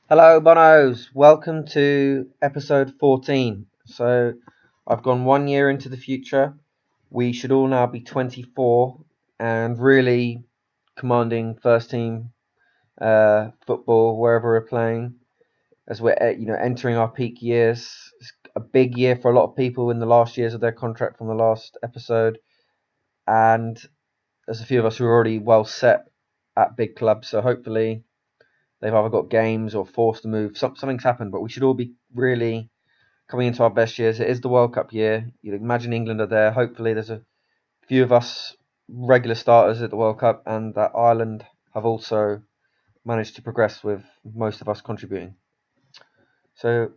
Hello, Bonos. Welcome to episode 14. So, I've gone 1 year into the future. We should all now be 24 and really commanding first team football wherever we're playing as we're entering our peak years. It's a big year for a lot of people in the last years of their contract from the last episode, and there's a few of us who are already well set at big clubs. So hopefully they've either got games or forced to move. Something's happened, but we should all be really coming into our best years. It is the World Cup year. You'd imagine England are there. Hopefully there's a few of us regular starters at the World Cup, and that Ireland have also managed to progress with most of us contributing. So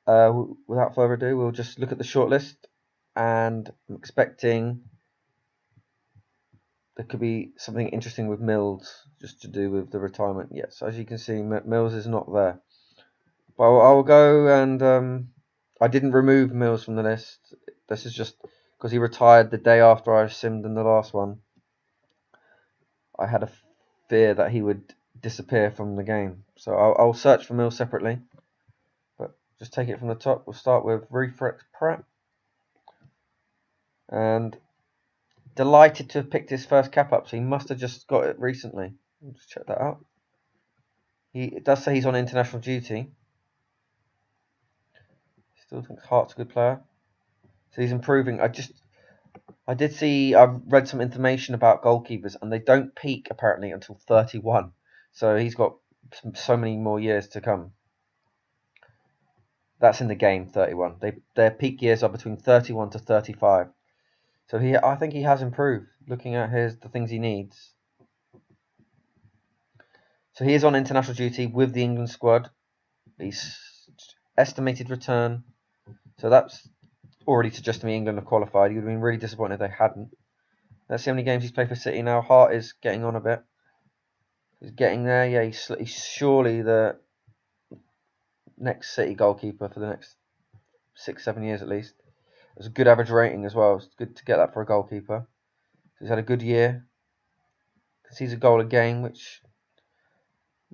without further ado, we'll just look at the shortlist, and I'm expecting there could be something interesting with Mills, just to do with the retirement. Yes, as you can see, Mills is not there. But I'll go and I didn't remove Mills from the list. This is just because he retired the day after I simmed in the last one. I had a fear that he would disappear from the game. So I'll search for Mills separately. But just take it from the top. We'll start with Reflex Prep. And delighted to have picked his first cap up. So he must have just got it recently. Let's just check that out. It does say he's on international duty. Still think Hart's a good player. So he's improving. I did see, I've read some information about goalkeepers, and they don't peak apparently until 31. So he's got so many more years to come. That's in the game, 31. Their peak years are between 31 to 35. So I think he has improved, looking at the things he needs. So he is on international duty with the England squad. He's estimated return. So that's already suggesting me England have qualified. He would have been really disappointed if they hadn't. Let's see how many games he's played for City now. Hart is getting on a bit. He's getting there. Yeah, he's surely the next City goalkeeper for the next 6-7 years at least. It's a good average rating as well. It's good to get that for a goalkeeper. He's had a good year. Concedes a goal a game, which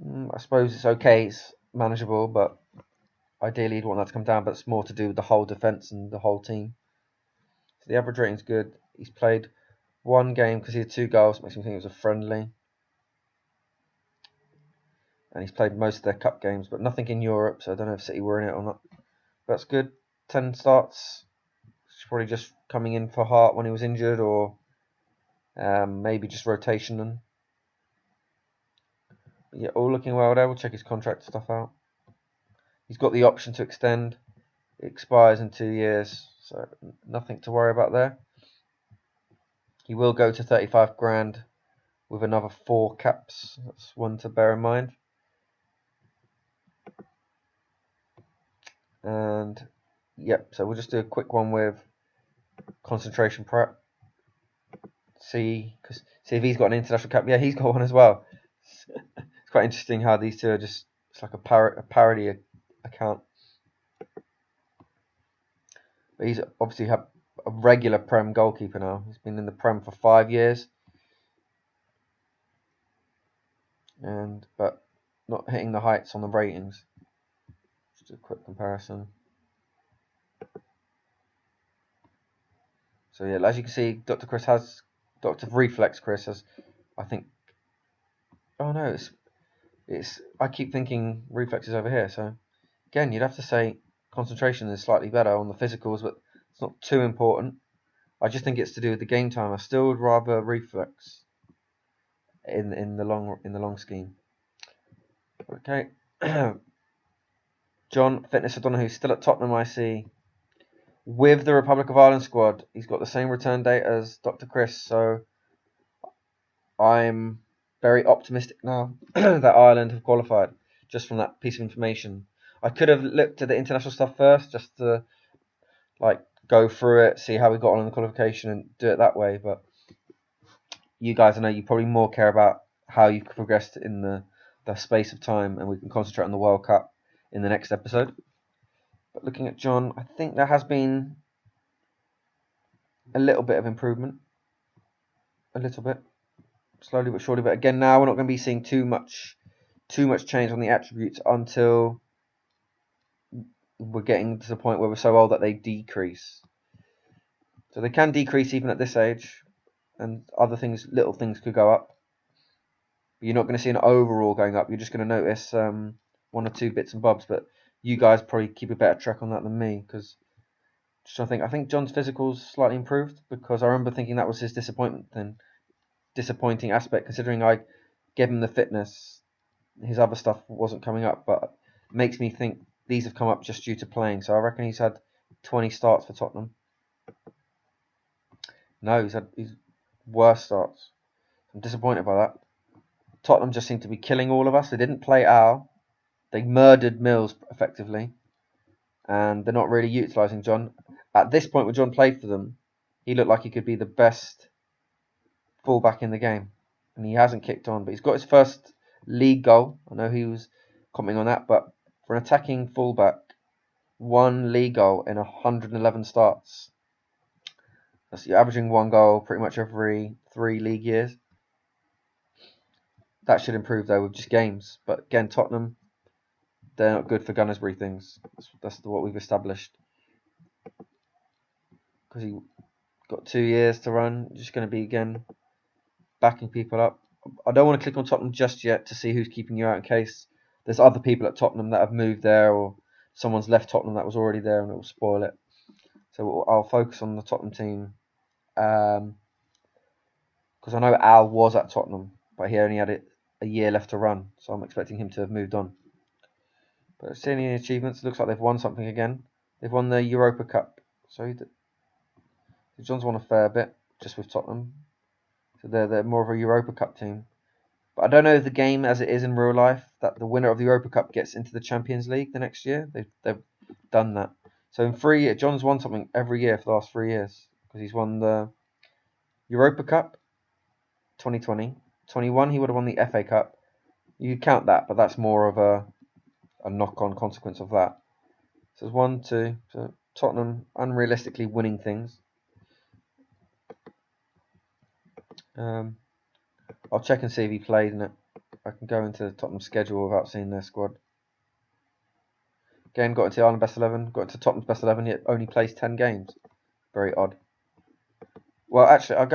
I suppose it's okay. It's manageable, but ideally you'd want that to come down. But it's more to do with the whole defence and the whole team. So the average rating's good. He's played one game because he had 2 goals. Makes me think it was a friendly. And he's played most of their cup games, but nothing in Europe. So I don't know if City were in it or not. But that's good. 10 starts. It's probably just coming in for Hart when he was injured, or maybe just rotation. Yeah, all looking well there. We'll check his contract stuff out. He's got the option to extend. It expires in 2 years, so nothing to worry about there. He will go to 35 grand with another 4 caps. That's one to bear in mind. And yep, so we'll just do a quick one with concentration prep. See if he's got an international cap. Yeah, he's got one as well. It's quite interesting how these two are just, it's like a parody account. But he's obviously a regular Prem goalkeeper now. He's been in the Prem for 5 years, but not hitting the heights on the ratings. Just a quick comparison. So yeah, as you can see, Dr. Reflex Chris has, I think. Oh no, it's. I keep thinking Reflex is over here. So again, you'd have to say concentration is slightly better on the physicals, but it's not too important. I just think it's to do with the game time. I still would rather Reflex in the long scheme. Okay. John Fitness O'Donoghue still at Tottenham, I see. With the Republic of Ireland squad, he's got the same return date as Dr. Chris, so I'm very optimistic now that Ireland have qualified just from that piece of information. I could have looked at the international stuff first, just to go through it, see how we got on in the qualification, and do it that way. But you guys, I know you probably more care about how you've progressed in the space of time, and we can concentrate on the World Cup in the next episode. But looking at John, I think there has been a little bit of improvement. A little bit. Slowly but surely. But again, now we're not going to be seeing too much too much change on the attributes until we're getting to the point where we're so old that they decrease. So they can decrease even at this age, and other things, little things could go up. But you're not going to see an overall going up. You're just going to notice one or two bits and bobs. But you guys probably keep a better track on that than me, because I think John's physical's slightly improved, because I remember thinking that was his disappointing aspect, considering I gave him the fitness. His other stuff wasn't coming up, but it makes me think these have come up just due to playing. So I reckon he's had 20 starts for Tottenham. No, he's worse starts. I'm disappointed by that. Tottenham just seem to be killing all of us. They didn't play Al. They murdered Mills effectively, and they're not really utilising John. At this point, when John played for them, he looked like he could be the best fullback in the game, and he hasn't kicked on. But he's got his first league goal. I know he was commenting on that, but for an attacking fullback, 1 league goal in 111 starts. You're averaging 1 goal pretty much every 3 league years. That should improve though with just games. But again, Tottenham, they're not good for Gunnersbury things. That's what we've established. Because he got 2 years to run, just going to be again backing people up. I don't want to click on Tottenham just yet to see who's keeping you out, in case there's other people at Tottenham that have moved there, or someone's left Tottenham that was already there, and it will spoil it. So I'll focus on the Tottenham team. Because I know Al was at Tottenham, but he only had a year left to run, so I'm expecting him to have moved on. But seeing any achievements, it looks like they've won something again. They've won the Europa Cup. So John's won a fair bit just with Tottenham. So they're more of a Europa Cup team. But I don't know the game as it is in real life, that the winner of the Europa Cup gets into the Champions League the next year. They've done that. So in 3 years, John's won something every year for the last 3 years. Because he's won the Europa Cup, 2020. 21, he would have won the FA Cup. You count that, but that's more of a knock-on consequence of that. So it's 1, 2. So Tottenham unrealistically winning things. I'll check and see if he played in it. I can go into Tottenham's schedule without seeing their squad. Again, got into the Ireland best 11, got into Tottenham's best 11, yet only plays 10 games. Very odd. Well, actually, I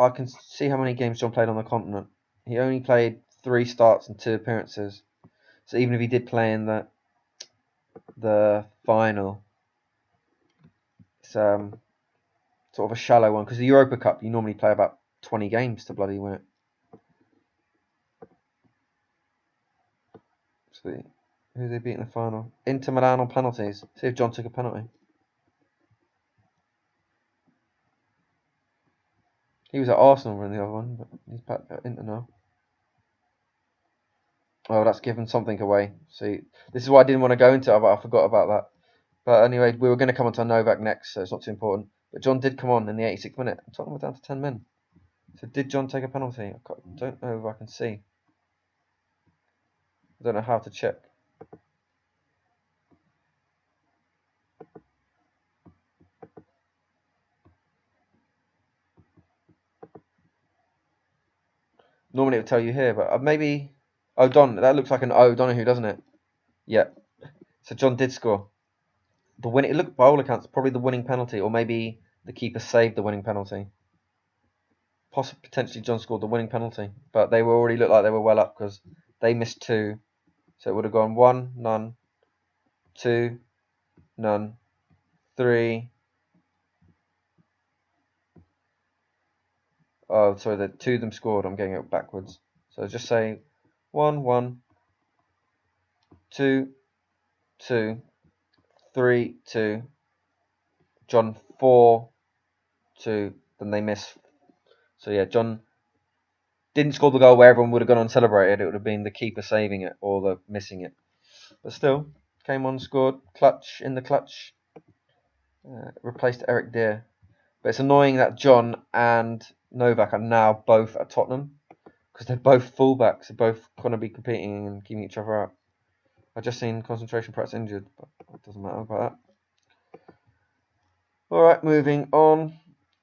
can see how many games John played on the continent. He only played 3 starts and 2 appearances. So even if he did play in the final, it's sort of a shallow one, because the Europa Cup you normally play about 20 games to bloody win it. So who they beat in the final? Inter Milan on penalties. See if John took a penalty. He was at Arsenal in the other one, but he's back at Inter now. Oh, that's given something away. See, this is why I didn't want to go into it, but I forgot about that. But anyway, we were going to come on to Novak next, so it's not too important. But John did come on in the 86th minute. Tottenham were down to 10 men. So did John take a penalty? I don't know if I can see. I don't know how to check. Normally it would tell you here, but maybe that looks like an O'Donoghue, doesn't it? Yeah. So John did score. It looked by all accounts probably the winning penalty, or maybe the keeper saved the winning penalty. Potentially John scored the winning penalty, but they already looked like they were well up, because they missed 2, so it would have gone 1, none, 2, none, 3. Oh, sorry, the 2 of them scored. I'm getting it backwards. So just say 1, 1, 2, 2, 3, 2. John 4, 2. Then they miss. So yeah, John didn't score the goal where everyone would have gone on and celebrated. It would have been the keeper saving it or the missing it. But still, came on, scored, clutch in the clutch. Replaced Eric Dier. But it's annoying that John and Novak are now both at Tottenham, because they're both fullbacks. They're both going to be competing and keeping each other out. I've just seen concentration perhaps injured, but it doesn't matter about that. Alright, moving on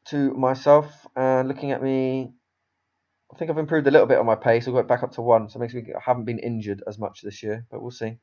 to myself and looking at me I think I've improved a little bit on my pace. I got back up to 1, so it makes me I haven't been injured as much this year, but we'll see.